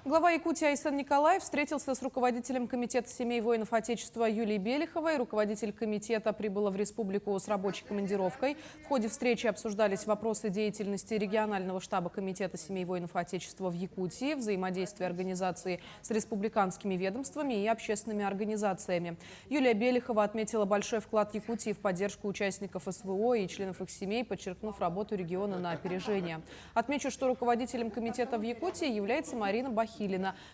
Глава Якутии Айсен Николаев встретился с руководителем Комитета семей воинов Отечества Юлией Белиховой. Руководитель комитета прибыла в республику с рабочей командировкой. В ходе встречи обсуждались вопросы деятельности регионального штаба Комитета семей воинов Отечества в Якутии, взаимодействия организации с республиканскими ведомствами и общественными организациями. Юлия Белихова отметила большой вклад Якутии в поддержку участников СВО и членов их семей, подчеркнув работу региона на опережение. Отмечу, что руководителем комитета в Якутии является Марина Бахилина.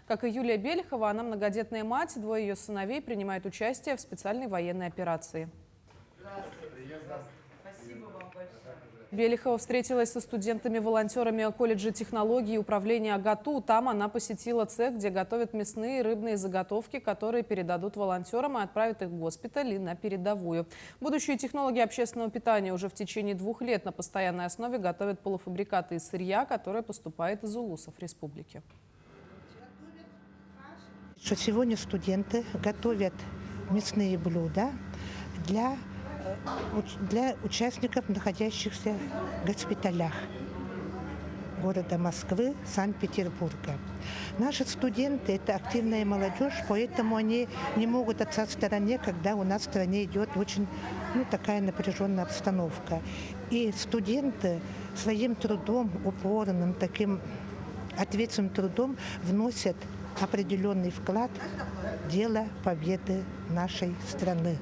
Как и Юлия Белихова, она многодетная мать, двое ее сыновей принимают участие в специальной военной операции. Спасибо вам большое. Белихова встретилась со студентами-волонтерами колледжа технологий и управления АГАТУ. Там она посетила цех, где готовят мясные и рыбные заготовки, которые передадут волонтерам и отправят их в госпиталь и на передовую. Будущие технологи общественного питания уже в течение 2 лет на постоянной основе готовят полуфабрикаты из сырья, которое поступает из улусов республики. Что сегодня студенты готовят мясные блюда для участников, находящихся в госпиталях города Москвы, Санкт-Петербурга. Наши студенты – это активная молодежь, поэтому они не могут остаться в стороне, когда у нас в стране идет очень такая напряженная обстановка. И студенты своим трудом, упорным, таким ответственным трудом вносят определенный вклад в дело победы нашей страны.